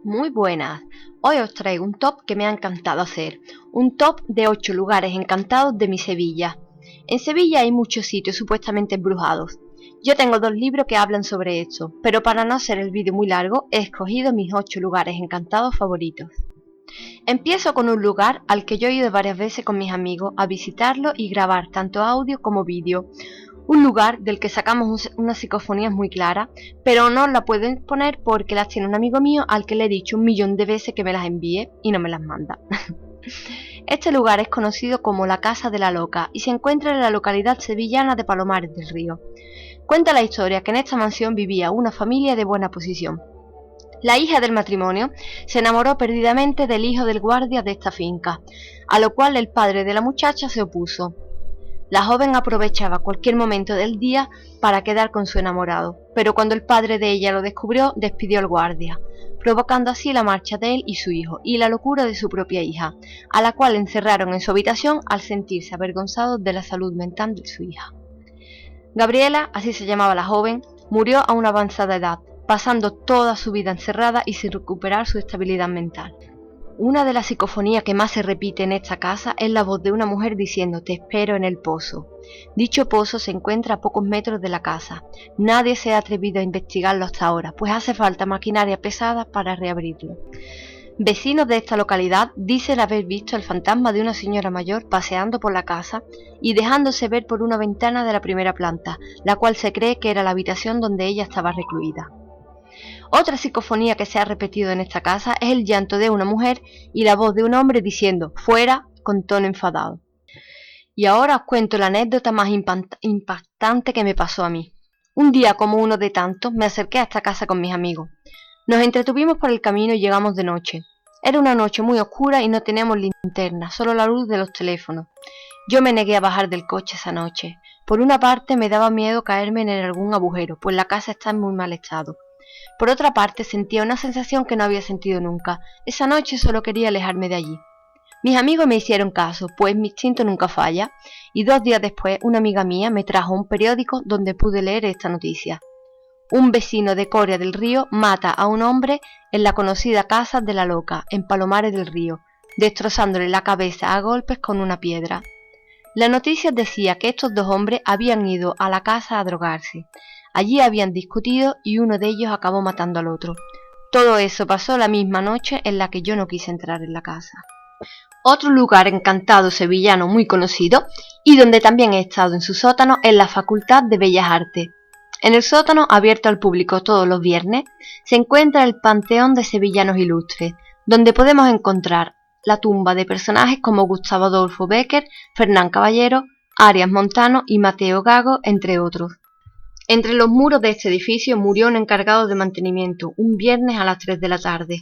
Muy buenas. Hoy os traigo un top que me ha encantado hacer. Un top de 8 lugares encantados de mi Sevilla. En Sevilla hay muchos sitios supuestamente embrujados. Yo tengo 2 libros que hablan sobre esto, pero para no hacer el vídeo muy largo he escogido mis 8 lugares encantados favoritos. Empiezo con un lugar al que yo he ido varias veces con mis amigos a visitarlo y grabar tanto audio como vídeo. Un lugar del que sacamos unas psicofonías muy claras, pero no la puedo exponer porque las tiene un amigo mío al que le he dicho 1.000.000 de veces que me las envíe y no me las manda. Este lugar es conocido como la Casa de la Loca y se encuentra en la localidad sevillana de Palomares del Río. Cuenta la historia que en esta mansión vivía una familia de buena posición. La hija del matrimonio se enamoró perdidamente del hijo del guardia de esta finca, a lo cual el padre de la muchacha se opuso. La joven aprovechaba cualquier momento del día para quedar con su enamorado, pero cuando el padre de ella lo descubrió, despidió al guardia, provocando así la marcha de él y su hijo, y la locura de su propia hija, a la cual encerraron en su habitación al sentirse avergonzados de la salud mental de su hija. Gabriela, así se llamaba la joven, murió a una avanzada edad, pasando toda su vida encerrada y sin recuperar su estabilidad mental. Una de las psicofonías que más se repite en esta casa es la voz de una mujer diciendo «Te espero en el pozo». Dicho pozo se encuentra a pocos metros de la casa. Nadie se ha atrevido a investigarlo hasta ahora, pues hace falta maquinaria pesada para reabrirlo. Vecinos de esta localidad dicen haber visto el fantasma de una señora mayor paseando por la casa y dejándose ver por una ventana de la primera planta, la cual se cree que era la habitación donde ella estaba recluida. Otra psicofonía que se ha repetido en esta casa es el llanto de una mujer y la voz de un hombre diciendo «fuera» con tono enfadado. Y ahora os cuento la anécdota más impactante que me pasó a mí. Un día como uno de tantos me acerqué a esta casa con mis amigos. Nos entretuvimos por el camino y llegamos de noche. Era una noche muy oscura y no teníamos linterna, solo la luz de los teléfonos. Yo me negué a bajar del coche esa noche. Por una parte me daba miedo caerme en algún agujero, pues la casa está en muy mal estado. Por otra parte sentía una sensación que no había sentido nunca. Esa noche solo quería alejarme de allí. Mis amigos me hicieron caso, pues mi instinto nunca falla, y 2 días después una amiga mía me trajo un periódico donde pude leer esta noticia. Un vecino de Coria del Río mata a un hombre en la conocida Casa de la Loca, en Palomares del Río, destrozándole la cabeza a golpes con una piedra. La noticia decía que estos 2 hombres habían ido a la casa a drogarse. Allí habían discutido y uno de ellos acabó matando al otro. Todo eso pasó la misma noche en la que yo no quise entrar en la casa. Otro lugar encantado sevillano muy conocido, y donde también he estado en su sótano, es la Facultad de Bellas Artes. En el sótano, abierto al público todos los viernes, se encuentra el Panteón de Sevillanos Ilustres, donde podemos encontrar la tumba de personajes como Gustavo Adolfo Bécquer, Fernán Caballero, Arias Montano y Mateo Gago, entre otros. Entre los muros de este edificio murió un encargado de mantenimiento un viernes a las 3 de la tarde.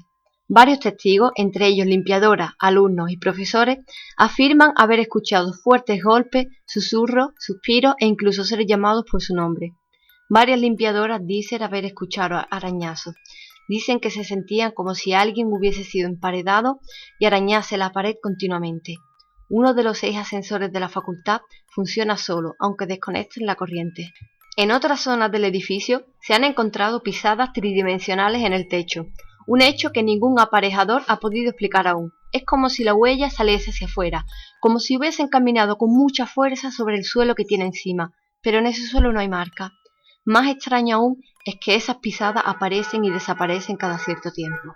Varios testigos, entre ellos limpiadoras, alumnos y profesores, afirman haber escuchado fuertes golpes, susurros, suspiros e incluso ser llamados por su nombre. Varias limpiadoras dicen haber escuchado arañazos. Dicen que se sentían como si alguien hubiese sido emparedado y arañase la pared continuamente. Uno de los 6 ascensores de la facultad funciona solo, aunque desconecten la corriente. En otras zonas del edificio se han encontrado pisadas tridimensionales en el techo, un hecho que ningún aparejador ha podido explicar aún. Es como si la huella saliese hacia afuera, como si hubiesen caminado con mucha fuerza sobre el suelo que tiene encima, pero en ese suelo no hay marca. Más extraño aún es que esas pisadas aparecen y desaparecen cada cierto tiempo.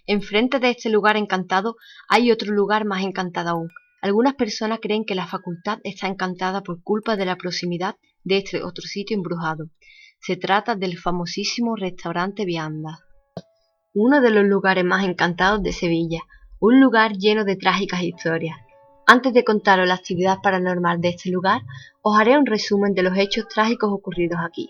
Enfrente de este lugar encantado hay otro lugar más encantado aún. Algunas personas creen que la facultad está encantada por culpa de la proximidad de este otro sitio embrujado. Se trata del famosísimo restaurante Vianda. Uno de los lugares más encantados de Sevilla, un lugar lleno de trágicas historias. Antes de contaros la actividad paranormal de este lugar, os haré un resumen de los hechos trágicos ocurridos aquí.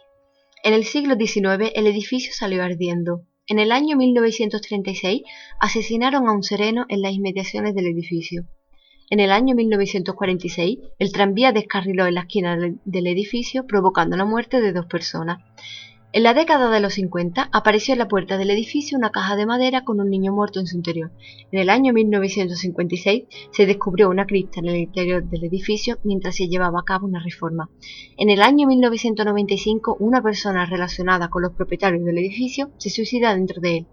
En el siglo XIX el edificio salió ardiendo. En el año 1936 asesinaron a un sereno en las inmediaciones del edificio. En el año 1946 el tranvía descarriló en la esquina del edificio provocando la muerte de 2 personas. En la década de los 50 apareció en la puerta del edificio una caja de madera con un niño muerto en su interior. En el año 1956 se descubrió una cripta en el interior del edificio mientras se llevaba a cabo una reforma. En el año 1995 una persona relacionada con los propietarios del edificio se suicida dentro de él.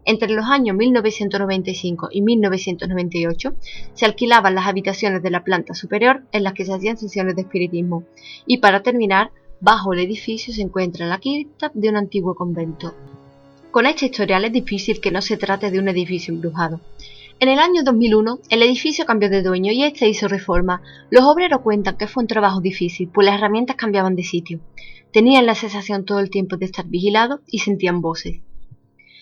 Entre los años 1995 y 1998 se alquilaban las habitaciones de la planta superior en las que se hacían sesiones de espiritismo. Y para terminar, bajo el edificio se encuentra la cripta de un antiguo convento. Con este historial es difícil que no se trate de un edificio embrujado. En el año 2001, el edificio cambió de dueño y este hizo reforma. Los obreros cuentan que fue un trabajo difícil, pues las herramientas cambiaban de sitio. Tenían la sensación todo el tiempo de estar vigilados y sentían voces.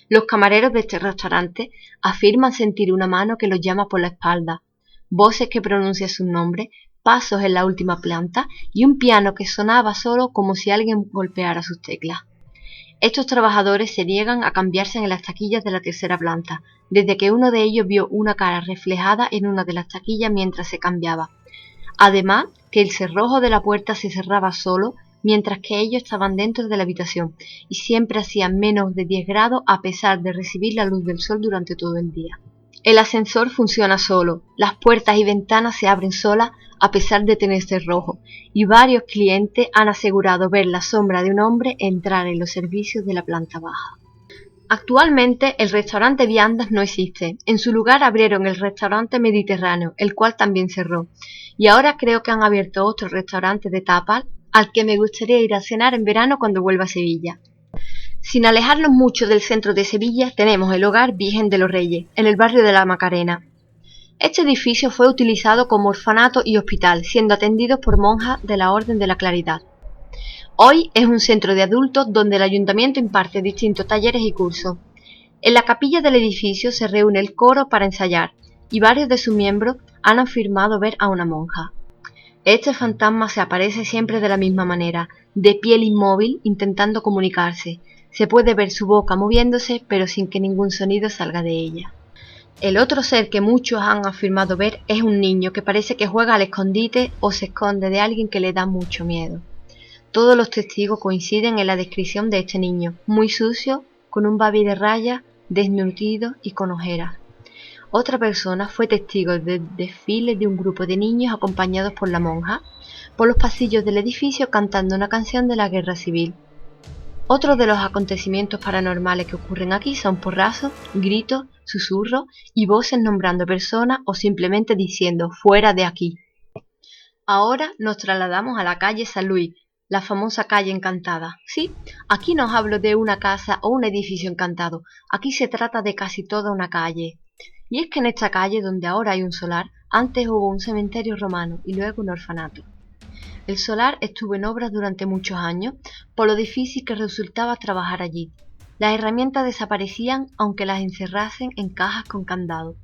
Los camareros de este restaurante afirman sentir una mano que los llama por la espalda, voces que pronuncian sus nombres, pasos en la última planta y un piano que sonaba solo como si alguien golpeara sus teclas. Estos trabajadores se niegan a cambiarse en las taquillas de la tercera planta, desde que uno de ellos vio una cara reflejada en una de las taquillas mientras se cambiaba. Además, que el cerrojo de la puerta se cerraba solo mientras que ellos estaban dentro de la habitación y siempre hacían menos de 10 grados a pesar de recibir la luz del sol durante todo el día. El ascensor funciona solo, las puertas y ventanas se abren solas a pesar de tener cerrojo, y varios clientes han asegurado ver la sombra de un hombre entrar en los servicios de la planta baja. Actualmente el restaurante Viandas no existe, en su lugar abrieron el restaurante Mediterráneo, el cual también cerró, y ahora creo que han abierto otro restaurante de tapas al que me gustaría ir a cenar en verano cuando vuelva a Sevilla. Sin alejarnos mucho del centro de Sevilla tenemos el Hogar Virgen de los Reyes, en el barrio de la Macarena. Este edificio fue utilizado como orfanato y hospital, siendo atendidos por monjas de la Orden de la Claridad. Hoy es un centro de adultos donde el ayuntamiento imparte distintos talleres y cursos. En la capilla del edificio se reúne el coro para ensayar, y varios de sus miembros han afirmado ver a una monja. Este fantasma se aparece siempre de la misma manera, de piel inmóvil, intentando comunicarse. Se puede ver su boca moviéndose, pero sin que ningún sonido salga de ella. El otro ser que muchos han afirmado ver es un niño que parece que juega al escondite o se esconde de alguien que le da mucho miedo. Todos los testigos coinciden en la descripción de este niño, muy sucio, con un babi de rayas, desnutrido y con ojeras. Otra persona fue testigo del desfile de un grupo de niños acompañados por la monja, por los pasillos del edificio cantando una canción de la guerra civil. Otros de los acontecimientos paranormales que ocurren aquí son porrazos, gritos, susurros y voces nombrando personas o simplemente diciendo «fuera de aquí». Ahora nos trasladamos a la calle San Luis, la famosa calle encantada. Sí, aquí no os hablo de una casa o un edificio encantado, aquí se trata de casi toda una calle. Y es que en esta calle, donde ahora hay un solar, antes hubo un cementerio romano y luego un orfanato. El solar estuvo en obras durante muchos años, por lo difícil que resultaba trabajar allí. Las herramientas desaparecían aunque las encerrasen en cajas con candado.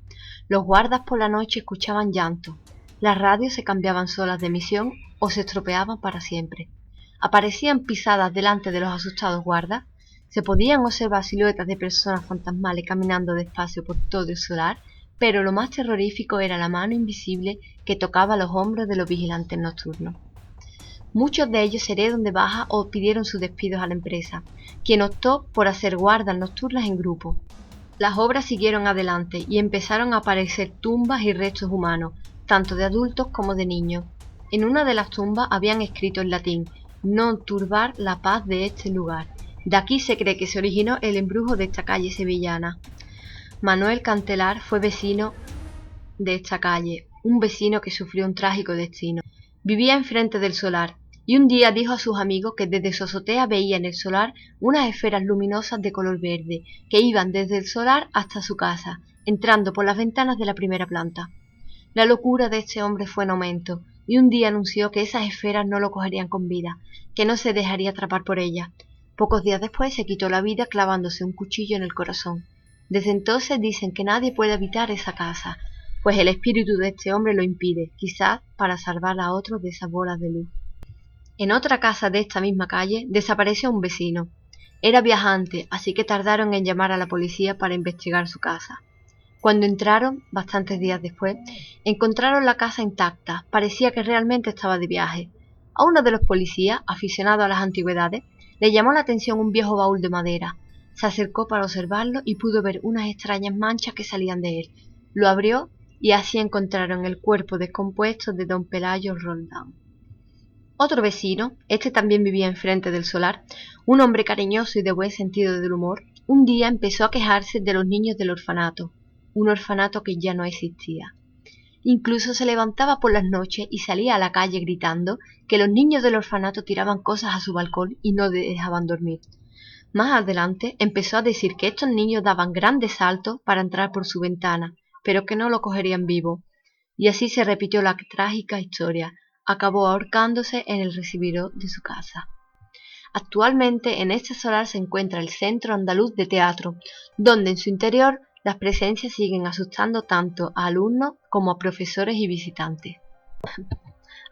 Los guardas por la noche escuchaban llanto. Las radios se cambiaban solas de emisión o se estropeaban para siempre. Aparecían pisadas delante de los asustados guardas. Se podían observar siluetas de personas fantasmales caminando despacio por todo el solar, pero lo más terrorífico era la mano invisible que tocaba los hombros de los vigilantes nocturnos. Muchos de ellos se heredaron de baja o pidieron sus despidos a la empresa, quien optó por hacer guardas nocturnas en grupo. Las obras siguieron adelante y empezaron a aparecer tumbas y restos humanos, tanto de adultos como de niños. En una de las tumbas habían escrito en latín «No turbar la paz de este lugar». De aquí se cree que se originó el embrujo de esta calle sevillana. Manuel Cantelar fue vecino de esta calle, un vecino que sufrió un trágico destino. Vivía enfrente del solar, y un día dijo a sus amigos que desde su azotea veía en el solar unas esferas luminosas de color verde, que iban desde el solar hasta su casa, entrando por las ventanas de la primera planta. La locura de este hombre fue en aumento, y un día anunció que esas esferas no lo cogerían con vida, que no se dejaría atrapar por ellas. Pocos días después se quitó la vida clavándose un cuchillo en el corazón. Desde entonces dicen que nadie puede habitar esa casa, pues el espíritu de este hombre lo impide, quizás para salvar a otros de esas bolas de luz. En otra casa de esta misma calle desapareció un vecino. Era viajante, así que tardaron en llamar a la policía para investigar su casa. Cuando entraron, bastantes días después, encontraron la casa intacta, parecía que realmente estaba de viaje. A uno de los policías, aficionado a las antigüedades, le llamó la atención un viejo baúl de madera. Se acercó para observarlo y pudo ver unas extrañas manchas que salían de él. Lo abrió y así encontraron el cuerpo descompuesto de don Pelayo Roldán. Otro vecino, este también vivía enfrente del solar, un hombre cariñoso y de buen sentido del humor, un día empezó a quejarse de los niños del orfanato, un orfanato que ya no existía. Incluso se levantaba por las noches y salía a la calle gritando que los niños del orfanato tiraban cosas a su balcón y no dejaban dormir. Más adelante empezó a decir que estos niños daban grandes saltos para entrar por su ventana, pero que no lo cogerían vivo. Y así se repitió la trágica historia. Acabó ahorcándose en el recibidor de su casa. Actualmente en este solar se encuentra el Centro Andaluz de Teatro, donde en su interior las presencias siguen asustando tanto a alumnos como a profesores y visitantes.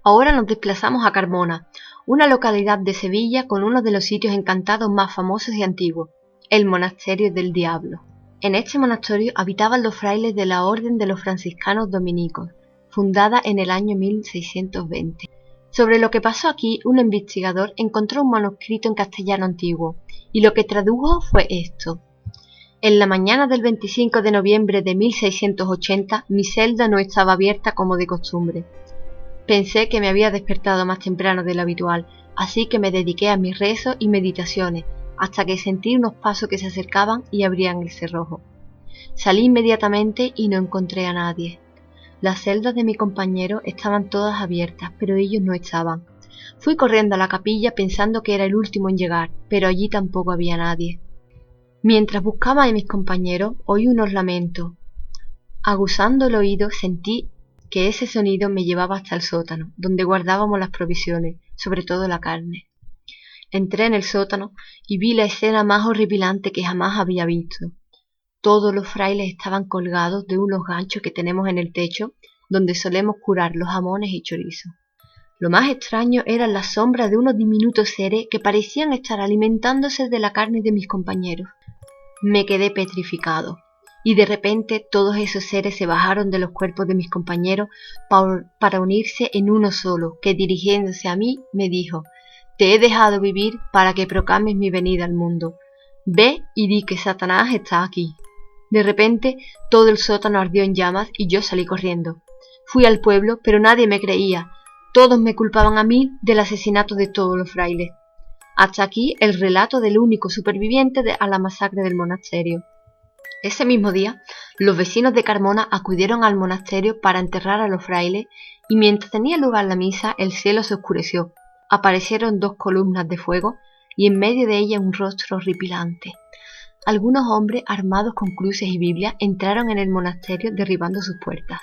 Ahora nos desplazamos a Carmona, una localidad de Sevilla con uno de los sitios encantados más famosos y antiguos, el Monasterio del Diablo. En este monasterio habitaban los frailes de la Orden de los Franciscanos Dominicos, fundada en el año 1620. Sobre lo que pasó aquí, un investigador encontró un manuscrito en castellano antiguo, y lo que tradujo fue esto. En la mañana del 25 de noviembre de 1680, mi celda no estaba abierta como de costumbre. Pensé que me había despertado más temprano de lo habitual, así que me dediqué a mis rezos y meditaciones, hasta que sentí unos pasos que se acercaban y abrían el cerrojo. Salí inmediatamente y no encontré a nadie. Las celdas de mi compañero estaban todas abiertas, pero ellos no estaban. Fui corriendo a la capilla pensando que era el último en llegar, pero allí tampoco había nadie. Mientras buscaba a mis compañeros, oí unos lamentos. Aguzando el oído, sentí que ese sonido me llevaba hasta el sótano, donde guardábamos las provisiones, sobre todo la carne. Entré en el sótano y vi la escena más horripilante que jamás había visto. Todos los frailes estaban colgados de unos ganchos que tenemos en el techo, donde solemos curar los jamones y chorizos. Lo más extraño eran las sombras de unos diminutos seres que parecían estar alimentándose de la carne de mis compañeros. Me quedé petrificado, y de repente todos esos seres se bajaron de los cuerpos de mis compañeros para unirse en uno solo, que dirigiéndose a mí me dijo: «Te he dejado vivir para que proclames mi venida al mundo. Ve y di que Satanás está aquí». De repente todo el sótano ardió en llamas y yo salí corriendo. Fui al pueblo, pero nadie me creía. Todos me culpaban a mí del asesinato de todos los frailes. Hasta aquí el relato del único superviviente a la masacre del monasterio. Ese mismo día, los vecinos de Carmona acudieron al monasterio para enterrar a los frailes y mientras tenía lugar la misa el cielo se oscureció. Aparecieron dos columnas de fuego y en medio de ellas un rostro horripilante. Algunos hombres armados con cruces y Biblias entraron en el monasterio derribando sus puertas.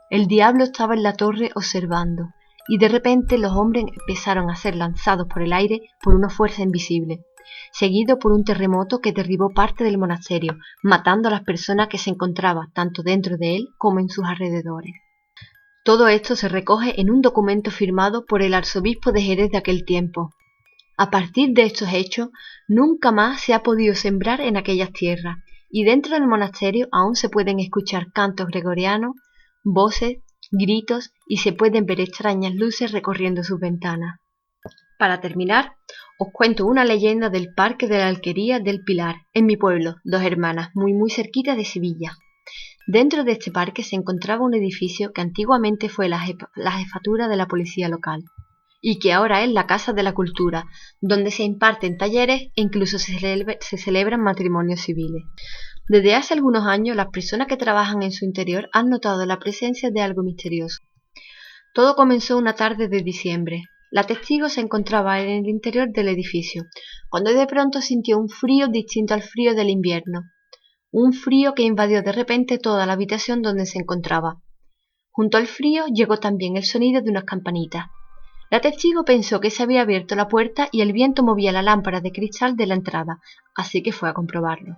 El diablo estaba en la torre observando, y de repente los hombres empezaron a ser lanzados por el aire por una fuerza invisible, seguido por un terremoto que derribó parte del monasterio, matando a las personas que se encontraban tanto dentro de él como en sus alrededores. Todo esto se recoge en un documento firmado por el arzobispo de Jerez de aquel tiempo. A partir de estos hechos, nunca más se ha podido sembrar en aquellas tierras, y dentro del monasterio aún se pueden escuchar cantos gregorianos, voces, gritos y se pueden ver extrañas luces recorriendo sus ventanas. Para terminar, os cuento una leyenda del Parque de la Alquería del Pilar, en mi pueblo, Dos Hermanas, muy cerquita de Sevilla. Dentro de este parque se encontraba un edificio que antiguamente fue la jefatura de la policía local, y que ahora es la Casa de la Cultura, donde se imparten talleres e incluso se celebran matrimonios civiles. Desde hace algunos años, las personas que trabajan en su interior han notado la presencia de algo misterioso. Todo comenzó una tarde de diciembre. La testigo se encontraba en el interior del edificio, cuando de pronto sintió un frío distinto al frío del invierno. Un frío que invadió de repente toda la habitación donde se encontraba. Junto al frío llegó también el sonido de unas campanitas. La testigo pensó que se había abierto la puerta y el viento movía la lámpara de cristal de la entrada, así que fue a comprobarlo.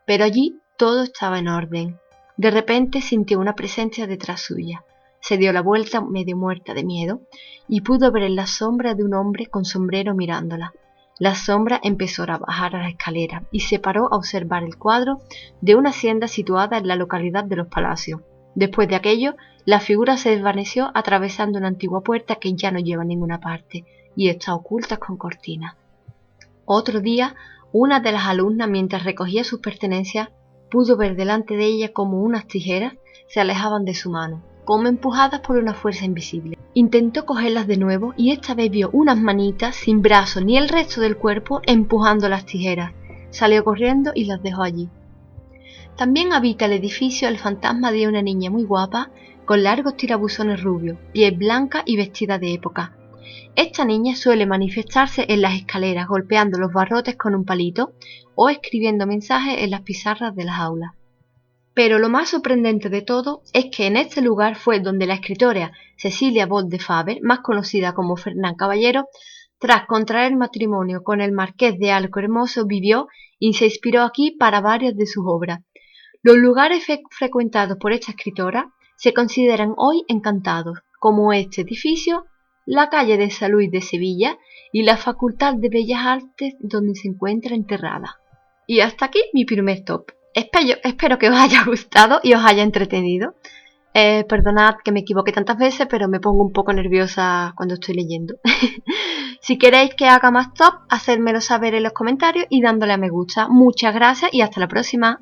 Pero allí todo estaba en orden. De repente sintió una presencia detrás suya. Se dio la vuelta medio muerta de miedo y pudo ver en la sombra de un hombre con sombrero mirándola. La sombra empezó a bajar a la escalera y se paró a observar el cuadro de una hacienda situada en la localidad de Los Palacios. Después de aquello, la figura se desvaneció atravesando una antigua puerta que ya no lleva a ninguna parte y está oculta con cortinas. Otro día, una de las alumnas, mientras recogía sus pertenencias, pudo ver delante de ella como unas tijeras se alejaban de su mano, como empujadas por una fuerza invisible. Intentó cogerlas de nuevo y esta vez vio unas manitas sin brazos ni el resto del cuerpo empujando las tijeras. salió corriendo y los dejó allí. También habita el edificio el fantasma de una niña muy guapa, con largos tirabuzones rubios, piel blanca y vestida de época. Esta niña suele manifestarse en las escaleras golpeando los barrotes con un palito o escribiendo mensajes en las pizarras de las aulas. Pero lo más sorprendente de todo es que en este lugar fue donde la escritora Cecilia Bot de Faber, más conocida como Fernán Caballero, tras contraer matrimonio con el marqués de Alco Hermoso, vivió y se inspiró aquí para varias de sus obras. Los lugares frecuentados por esta escritora se consideran hoy encantados, como este edificio, la calle de San Luis de Sevilla y la Facultad de Bellas Artes donde se encuentra enterrada. Y hasta aquí mi primer top. Espero que os haya gustado y os haya entretenido. Perdonad que me equivoque tantas veces, pero me pongo un poco nerviosa cuando estoy leyendo. Si queréis que haga más top, hacérmelo saber en los comentarios y dándole a me gusta. Muchas gracias y hasta la próxima.